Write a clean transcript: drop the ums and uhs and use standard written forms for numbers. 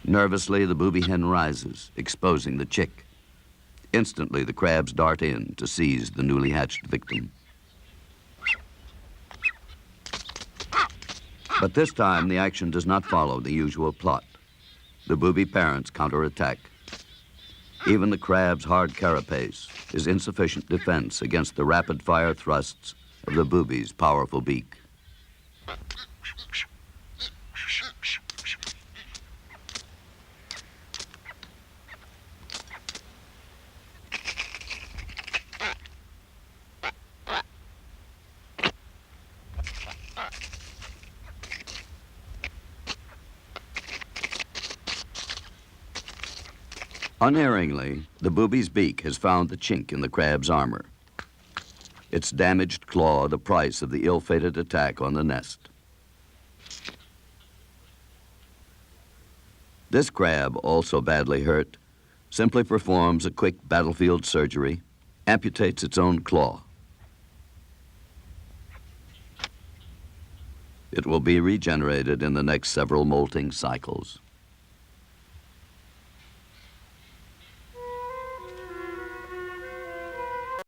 Nervously, the booby hen rises, exposing the chick. Instantly, the crabs dart in to seize the newly hatched victim. But this time, the action does not follow the usual plot. The booby parents counterattack. Even the crab's hard carapace is insufficient defense against the rapid-fire thrusts of the booby's powerful beak. Unerringly, the booby's beak has found the chink in the crab's armor. Its damaged claw the price of the ill-fated attack on the nest. This crab, also badly hurt, simply performs a quick battlefield surgery, amputates its own claw. It will be regenerated in the next several molting cycles.